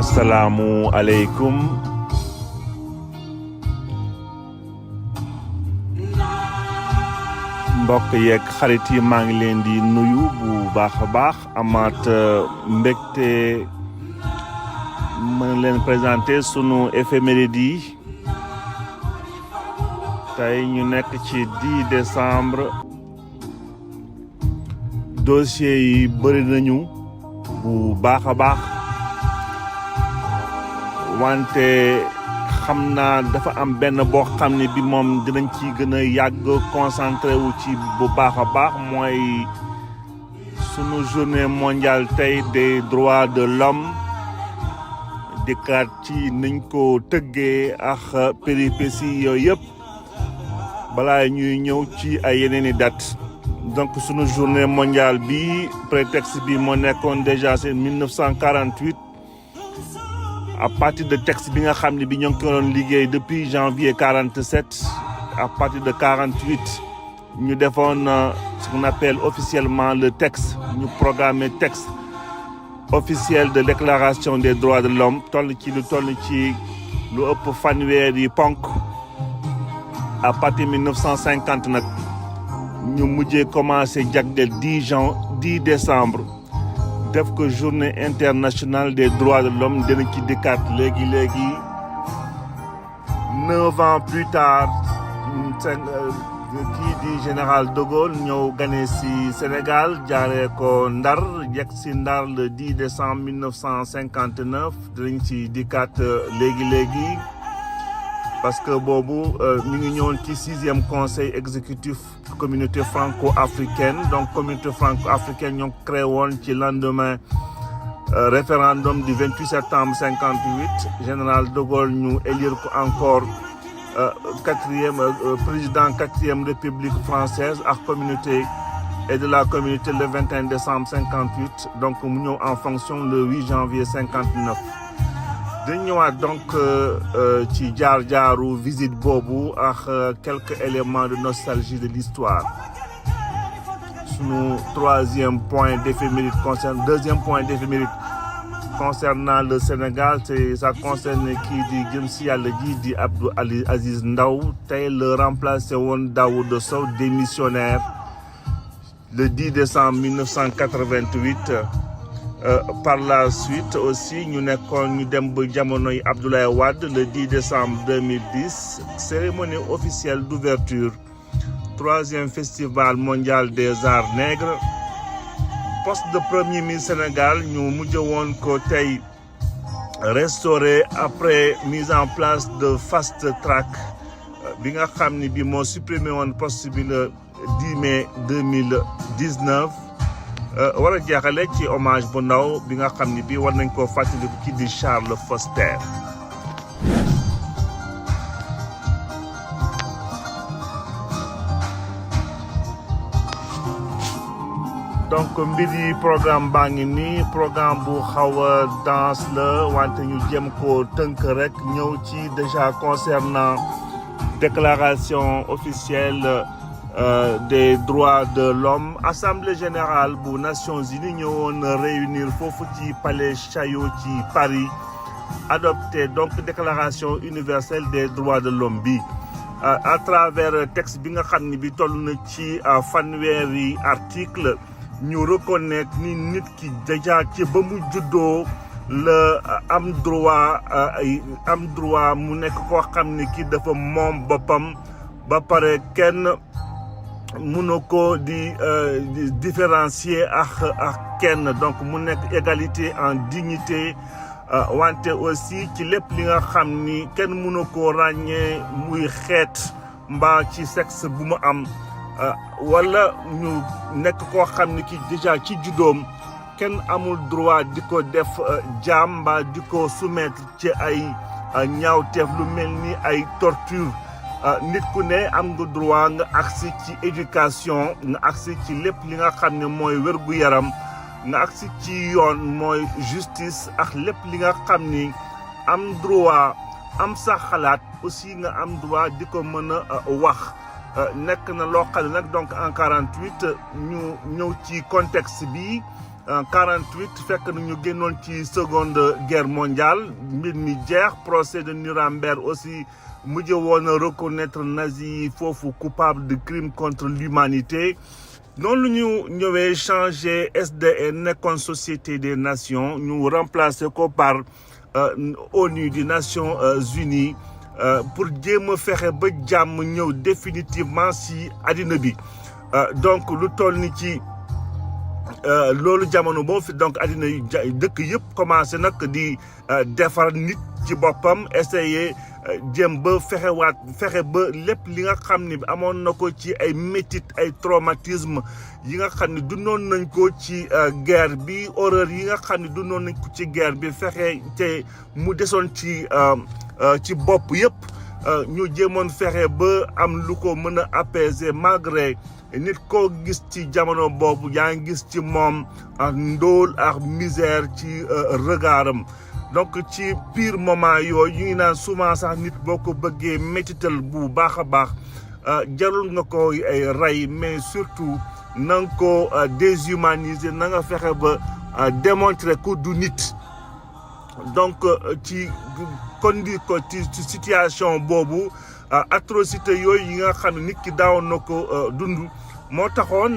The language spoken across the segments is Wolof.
Assalamu alaikum. Mbokk yeeg xarit yi maa ngi leen di nuyu bu baax a baax amaat mbégte mën leen présenter sunu éphéméride yi tey ñu nekk ci 10 décembre dossier yi bëri nañu bu baax a baax wante xam naa dafa am benn boo xam ne bi moom dinañ ci gën a yàgg concentré wu ci bu baax a baax mooy sunu journée mondiale tey des droits de l'homme dikkaat ci niñ ko tëggee ak péripéties yooyu yëpp balaa ñuy ñëw ci ay yeneen i date donc sunu journée mondiale bi prétexte bi moo nekkoon déjà c'est 1948 à partir de texte bi nga xam ne bi ñoo ngi ko doon liggéey depuis janvier 47 à partir de 48 ñu defoon ce qu'on appelle officiellement le texte ñu programmé texte officiel de déclaration des droits de l'homme toll ci lu ëpp fanweeri ponk à partir de 1950 nag ñu mujjee commencé jagleel 10 décembre def ko journée internationale des droits de l'homme dina ci dikkaat léegi 9 ans plus tard kii di général de Gaulle ñëw gane si Sénégal jaaree ko Ndar yegg si Ndar le 10 décembre 1959 dinañ ci dikkaat léegi parce que boobu mi ngi ñëwoon ci 6e conseil exécutif communauté franco-africaine donc communauté franco-africaine ñoo créé woon ci lendemain référendum du 28 septembre 58 général de Gaulle ñu élire ko encore président 4e république française ak communauté et de la communauté le 21 décembre 58 donc mu ñëw en fonction le 8 janvier 59 dañ ñëwaat donc ci jaar-jaaru visite boobu ak quelques éléments de nostalgie de l'histoire sunu deuxième point d'éphéméride concernant le Sénégal ça concerne kii di jëm si yàlla ji di Abdou Aziz Ndaw tey le remplacé woon Daouda Sow démissionnaire le 10 décembre 1988 par la suite aussi ñu nekkoon ñu dem ba jamonoy Abdoulaye Wade le 10 décembre 2010 cérémonie officielle d'ouverture 3e festival mondial des arts nègres poste de premier ministre Sénégal ñu mujj woon ko tey restauré après mise en place de fast track bi nga xam ni bi moo supprimé woon poste bi le 10 mai 2019 war a jeexale ci hommage bu ndaw bi nga xam ni bi war nañ koo fàttaliku ci di Charles Foster. donc mbir yi programme baa ngi nii programme bu xaw a dense la wante ñu jëm ko tënk rek ñëw ci déjà concernant déclaration officielle des droits de l'homme assemblée générale bu Nations Unies ñëwoon réunir foofu ci palais Chaillot ci Paris adopté donc déclaration universelle des droits de l'homme bi à travers texte bi nga xam ni bi toll na ci fanweeri article ñu reconnaître ni nit ki déjà ci ba mu juddoo la am droit mu nekk koo xam ni ki dafa moom boppam ba pare kenn mënu ko di différencier ak kenn donc mu nekk égalité en dignité wante aussi ci lépp li nga xam ni kenn mënu ko ràññee muy xeet mbaa ci sexe bu mu am wala ñu nekk koo xam ni ki déjà ci juddoom kenn amul droit di ko def jaam mbaa di ko soumettre ci ay ñaawteef lu mel ni ay torture nit ku ne am nga droit nga agsi ci éducation nga agsi ci lépp li nga xam ne mooy wérgu yaram nga agsi ci yoon mooy justice ak lépp li nga xam ni am droit am sa xalaat aussi nga am droit di ko mën a wax nekk na loo xam ne nag donc en 48 ñu ñëw ci contexte bi en 48 fekk na ñu génnoon ci seconde guerre mondiale mbir mi jeex procès de Nuremberg aussi mujj woon a reconnaître nazi yi foofu coupable de crime contre l'humanité noonu lu ñu ñëwee changer SDN nekkoon Société des Nations ñu remplacer ko par ONU des Nations Unies pour jéem a fexe ba jàmm ñëw définitivement si àddina bi donc lu toll ni ci loolu jamono boo fi donc àddina dëkk yëpp commencé nag di defar nit ci boppam essayer jéem ba fexe ba lépp li nga xam ne amoon na ko ci ay métit ay traumatisme yi nga xam ne dundoon nañ ko ci guerre bi horreur yi nga xam ne dundoon nañ ko ci guerre bi fexe te mu desoon ci bopp yëpp ñu jéemoon fexe ba am lu ko mën a apaiser malgré nit koo gis ci jamono boobu yaa ngi gis ci moom ak ndóol ak misère ci regardam donc ci pire moment yooyu ñu ngi naan souvent sax nit boo ko bëggee métital bu baax a baax jarul nga ko ay rey mais surtout na nga ko déshumaniser na nga fexe ba démontrer ko du nit donc ci ci situation boobu atrocité yooyu yi nga xam ne nit ki daawoon na ko dund moo taxoon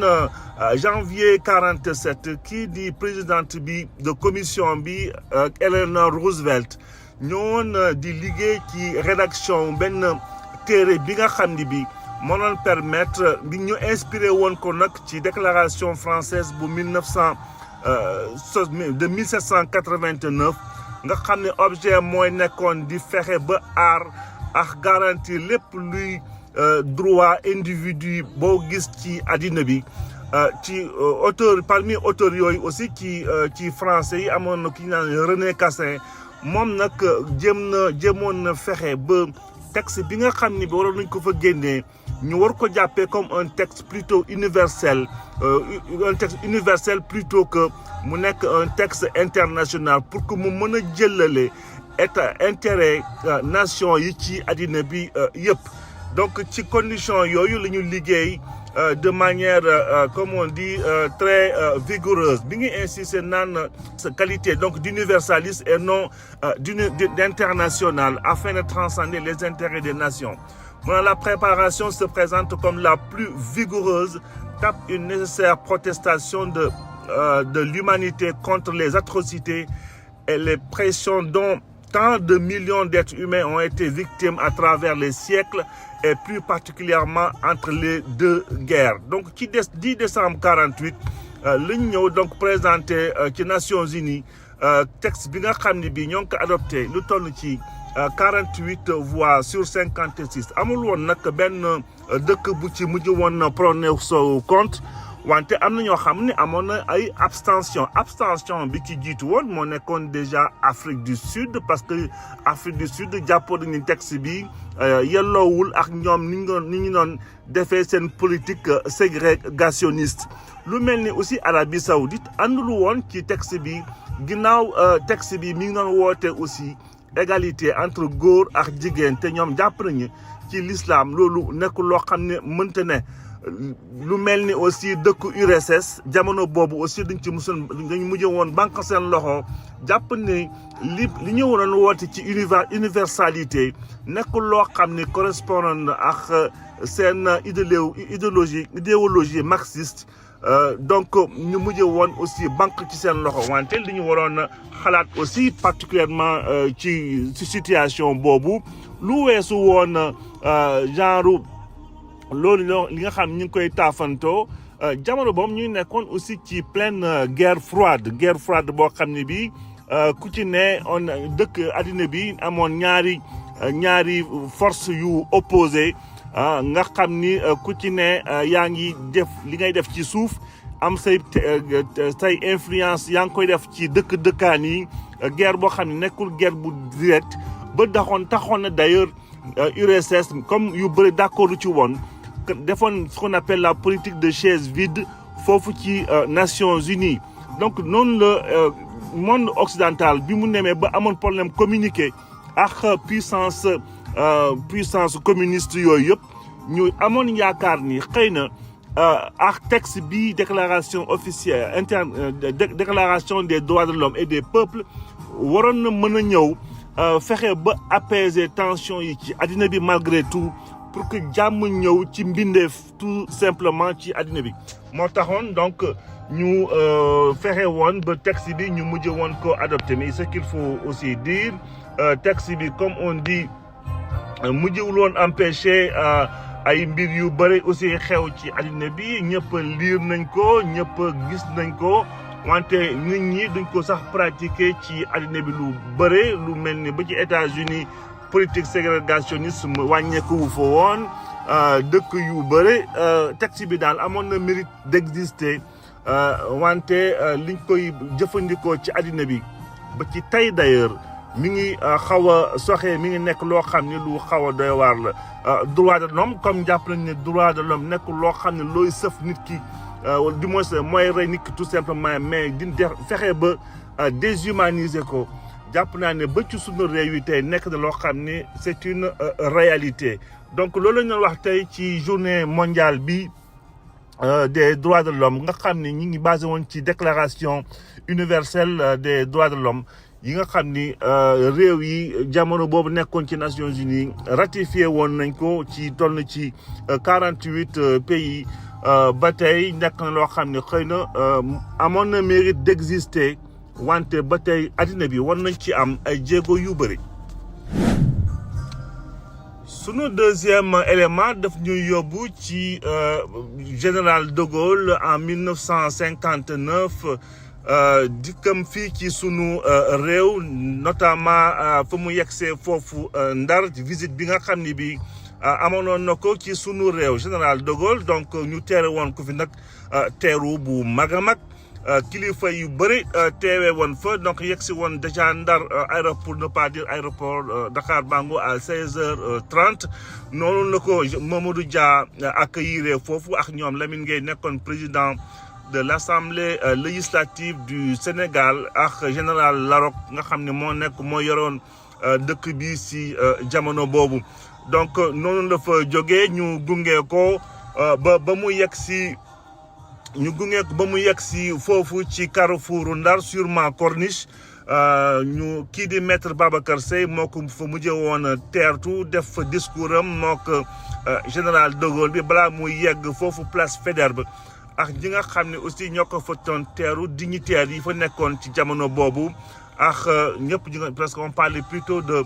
janvier 47 kii di présidente bi de commission bi Eleanor Roosevelt ñëwoon di liggéey ci rédaction benn téere bi nga xam ne bi moo doon permettre bi ñu inspiré woon ko nag ci déclaration française bu 1789 nga xam ne objet mooy nekkoon di fexe ba aar ak garantir lépp luy droit individu boo gis ci àddina bi ci auteur parmi auteurs yooyu aussi ci français yi amoon na ki ñu naan René Cassin moom nag jéemoon na fexe ba texte bi nga xam ni bi waroon nañ ko fa génnee ñu war ko jàppee comme un texte plutôt universel plutôt que mu nekk un texte international pour que mu mën a jëlale état intérêt nation yi ci àddina bi yëpp donc ci condition yooyu la ñu liggéey de manière comme on dit très vigoureuse bi ngi insister naan sa qualité donc d'universaliste et non d'international afin de transcender les intérêts des nations. La préparation se présente comme la plus vigoureuse, tape une nécessaire protestation de l'humanité contre les atrocités et les pressions dont tant de millions d'êtres humains ont été victimes à travers les siècles et plus particulièrement entre les deux guerres. Donc, ci 10 décembre 48 lañ ñëw donc présenté ci Nations Unies texte bi nga xam ne bi ñoo ngi ko adopté lu toll ci 48 voix sur 56 amul woon nag benn dëkk bu ci mujj woon prononcé contre wante am na ñoo xam ne amoon na ay abstention bi ci jiitu woon moo nekkoon déjà Afrique du Sud parce que Afrique du Sud jàppoon nañu texte bi yelloowul ak ñoom ni ñu doon defee seen politique ségrégationniste lu mel ni aussi Arabie Saoudite àndul woon ci texte bi ginnaaw texte bi mi ngi doon woote aussi égalité entre góor ak jigéen te ñoom jàpp nañu ci l'islam loolu nekk loo xam ne mënta ne lu mel ni aussi dëkku URSS jamono boobu aussi dañu mujj woon banque seen loxo jàpp ne li ñu waroon woote ci universalité nekk loo xam ne correspond ak seen idéologie marxiste donc ñu mujj woon aussi banque ci seen loxo wante li ñu waroon xalaat aussi particulièrement ci situation boobu lu weesu woon genre loolu li nga xam ñu ngi koy taafantoo jamono boobu ñu nekkoon aussi ci pleine guerre froide boo xam ne bi ku ci ne on dëkk addina bi amoon ñaari force yu opposé nga xam ni ku ci ne yaa ngi def li ngay def ci suuf am say influence yaa ngi koy def ci dëkkaan yi guerre boo xam ne nekkul guerre bu direct ba taxoon na d'ailleurs URSS comme yu bëri d'accord ci woon defoon ce qu'on appelle la politique de chaise vide foofu ci Nations Unies donc noonu la monde occidental bi mu nemee ba amoon problème communiquer ak puissance communiste yooyu yëpp ñu amoon yaakaar ni xëy na ak texte bi déclaration officielle déclaration des droits de l'homme et des peuples waroon na mën a ñëw fexe ba apaiser tension yi ci àddina bi malgré tout pour que jàmm ñëw ci mbindeef tout simplement ci àddina bi moo taxoon donc ñu fexe woon ba texte bi ñu mujj woon ko adopté mais ce qu'il faut aussi dire texte bi comme on dit mujjewul woon empêcher ay mbir yu bëri aussi xew ci àddina bi ñëpp lire nañ ko ñëpp gis nañ ko wante nit ñi duñ ko sax pratiquer ci àddina bi lu bëre lu mel ni ba ci États-Unis politique ségrégationnisme wàññeeku wu fa woon dëkk yu bëre texte bi daal amoon na mérite d'exister wante liñ koy jëfandikoo ci àddina bi ba ci tey d'ailleurs mi ngi xaw a soxee mi ngi nekk loo xam ne lu xaw a doy waar la droit de l'homme comme jàpp nañ ne droit de l'homme nekk loo xam ne looy sëf nit ki du moins mooy rey nit ki tout simplement mais di fexe ba déshumaniser ko jàpp naa ne ba ci sunu réew yi tey nekk na loo xam ne c'est une réalité donc loolu la ñu wax tey ci journée mondiale bi des droits de l'homme nga xam ne ñi ngi basé woon ci déclaration universelle des droits de l'homme yi nga xam ni réew yi jamono boobu nekkoon ci Nations Unies ratifié woon nañ ko ci toll na ci 48 pays ba tey nekk na loo xam ne xëy na amoon na mérite d'exister wante ba tey addina bi war nañ ci am ay jéego yu bëri. sunu deuxième élément daf ñuy yóbbu ci général de Gaulle en 1959 dikkam fii ci sunu réew notamment fa mu yegsee foofu Ndar visite bi nga xam ni bi amoon na ko ci sunu réew général de Gaulle donc ñu teere woon ko fi nag teeru bu mag a mag kilifa yu bëri teewee woon fa donc yegsi woon déjà Ndar aéroport ne pas dire aéroport Dakar Bango à 16h30 noonu la ko Mamadou Dia accueillir foofu ak ñoom Lamine Gueye nekkoon président de l'Assemblée législative du Sénégal ak général Larocque nga xam ne moo yoroon dëkk bi si jamono boobu donc noonu la fa jógee ñu gunge ko ba mu yegg si foofu ci Carrefour Ndar sûrement Corniche ñu kii di maître Babacar Seye moo ko fa mujjee woon teertu def fa discours am moo ko général de Gaulle bi balaa muy yegg foofu place Faidherbe ak ñi nga xam ne aussi ñoo ko fa doon teeru dignitaires yi fa nekkoon ci jamono boobu ak ñëpp ñu parce qu'on parle plutôt de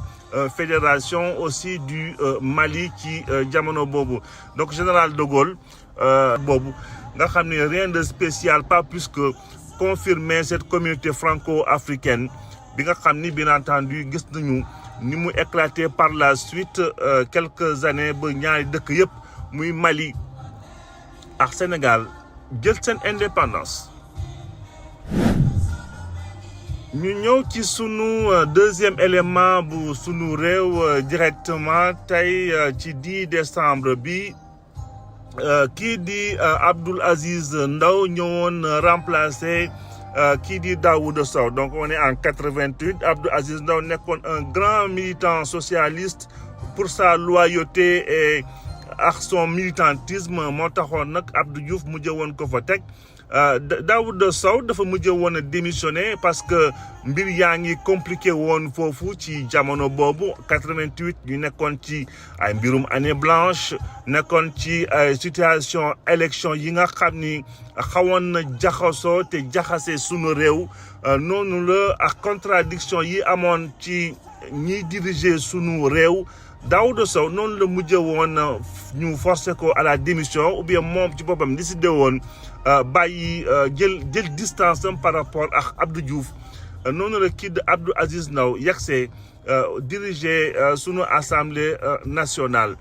fédération aussi du Mali ci jamono boobu donc général de Gaulle boobu nga xam ne rien de spécial pas plus que confirmer cette communauté franco-africaine bi nga xam ni bien entendu gis nañu ni mu éclaté par la suite quelques années ba ñaari dëkk yëpp muy Mali ak Sénégal jël seen indépendance. ñu ñëw ci sunu deuxième élément bu sunu réew directement tey ci 10 décembre bi kii di Abdoul Aziz Ndaw ñëwoon remplacer kii di Daouda Sow donc on est en 88 Abdoul Aziz Ndaw nekkoon un grand militant socialiste pour sa loyauté et ak son militantisme moo taxoon nag Abdou Diouf mujjee woon ko fa teg Daouda Sow dafa mujjee woon a démissionné parce que mbir yaa ngi compliqué woon foofu ci jamono boobu 88 ñu nekkoon ci ay mbirum année blanche nekkoon ci ay situation élection yi nga xam ni xawoon na jaxasoo te jaxase sunu réew noonu la ak contradiction yi amoon ci ñiy diriger sunu réew Daouda Sow noonu la mujjee woon ñu forcé ko à la démission ou bien moom ci boppam décidé woon bàyyi jël distance am par rapport ak Abdou Diouf noonu la kii de Abdou Aziz Ndaw yegsee diriger sunu assemblée nationale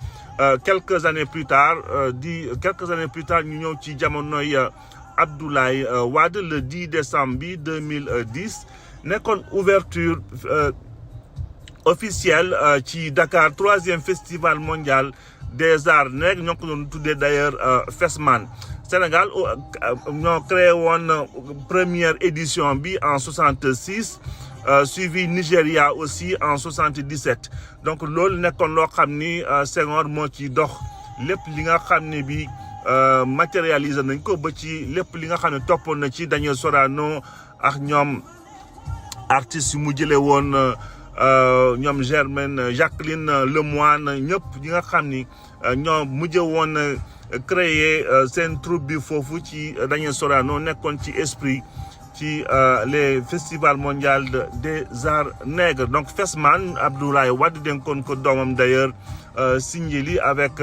quelques années plus tard ñu ñëw ci jamonoy Abdoulaye Wade le 10 décembre bi 2010 nekkoon ouverture officielle ci Dakar 3e festival mondial des arts nègres ñoo ko doon tuddee d'ailleurs FESMAN Sénégal ñoo créé woon première édition bi en 66 suivi Nigéria aussi en 77 donc loolu nekkoon loo xam ni Senghor moo ci dox lépp li nga xam ne bi matérialiser nañ ko ba ci lépp li nga xam ne toppoon na ci Daniel Sorano ak ñoom artistes yu mu jëlee woon ñoom Germaine Jacqueline Lemoine ñëpp ñi nga xam ni ñoom mujjee woon créer seen troupe bi foofu ci Daniel Sorano nekkoon ci esprit ci les festivals mondial des arts nègres donc Fesman Abdoulaye Wade dénkoon ko doomam d'ailleurs Sindiély avec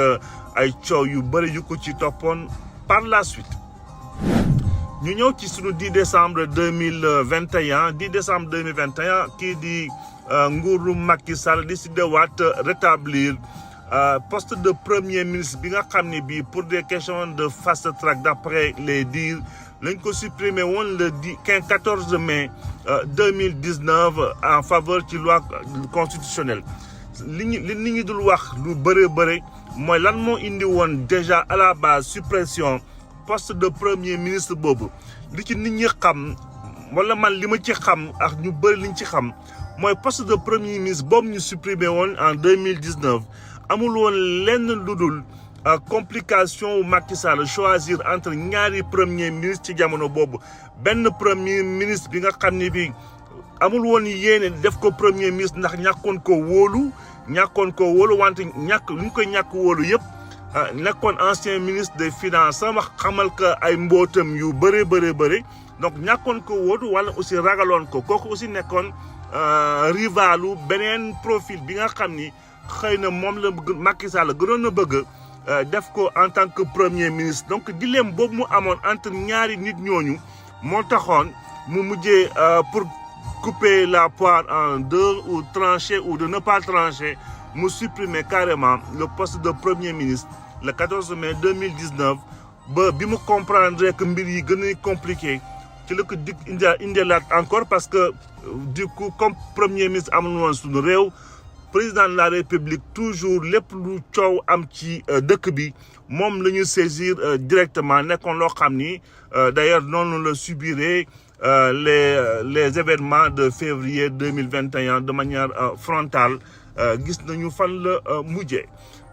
ay coow yu bëri yu ko ci toppoon par la suite. ñu ñëw ci sunu 10 décembre 2021 10 décembre 2021 kii di nguuru Macky Sall décidé waat rétablir poste de premier ministre bi nga xam ne bii pour des questions de fast track d'après les dires lañ ko supprimé woon le 14 mai 2019 en faveur ci loi constitutionnelle li nit ñi dul wax lu bëre mooy lan moo indi woon déjà à la base suppression poste de premier ministre boobu li ci nit ñi xam wala man li ma ci xam ak ñu bëri liñ ci xam mooy poste de premier ministre boobu ñu supprimé woon en 2019 amul woon lenn lu dul complication wu Macky Sall choisir entre ñaari premier ministre ci jamono boobu benn premier ministre bi nga xam ne bi amul woon yéene def ko premier ministre ndax ñàkkoon ko wóolu wante ñàkk lu ñu koy ñàkk wóolu yëpp nekkoon ancien ministre des finances sama xamal ko ay mbootam yu bëri donc ñàkkoon ko wóolu wala aussi ragaloon ko kooku aussi nekkoon rivalu beneen profil bi nga xam ni xëy na moom la Macky Sall gënoon a bëgg def ko en tant que premier ministre donc dilemme boobu mu amoon entre ñaari nit ñooñu moo taxoon mu mujjee pour couper la poire en deux ou trancher ou de ne pas trancher mu supprimer carrément le poste de premier ministre le 14 mai 2019 ba bi mu comprendre que mbir yi gën a compliqué ci la ko dig indilaat encore parce que du coup comme premier ministre amul woon suñu réew président de la république toujours lépp lu coow am ci dëkk bi moom la ñu saisir directement nekkoon loo xam ni d'ailleurs noonu la subiré les événements de février 2021 de manière frontale gis nañu fan la mujjee.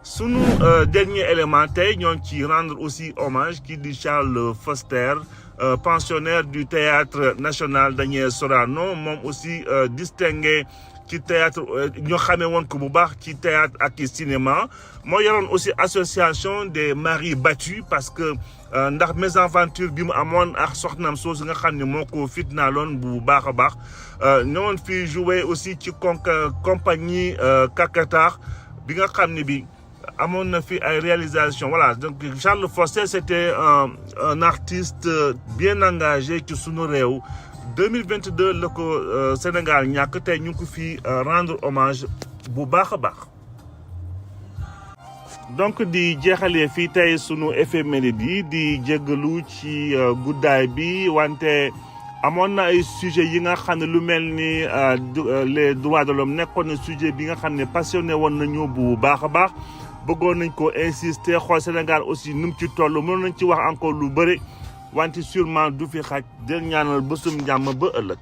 sunu dernier élément tey ñoo ci rendre aussi hommage kii di Charles Foster pensionnaire du théâtre national Daniel Sorano moom aussi distingué ci théâtre ñoo xamee woon ko bu baax ci théâtre ak cinéma moo yoroon aussi association des maris battus parce que ndax mésaventure bi mu amoon ak soxnaam soosu nga xam ne moo ko fitnaaloon bu baax a baax ñëwoon fi joué aussi ci compagnie Kakatar bi nga xam ne bi amoon na fi ay réalisation voilà donc Charles Foster c'était un artiste bien engagé ci sunu réew 2022 la ko Sénégal ñàkk tey ñu ngi ko fi rendre hommage bu baax a baax. donc di jeexalee fii tey sunu éphéméride yi di jéggalu ci guddaay bi wante amoon na ay sujet yi nga xam ne lu mel ni les droits de l'homme nekkoon na sujet bi nga xam ne passionné woon nañu bu baax a baax bëggoon nañ ko insister xool Sénégal aussi nu mu ci toll mënoon nañ ci wax encore lu bëri wante sûrement du fi xaj del ñaanal bésum njàmm ba ëllëg.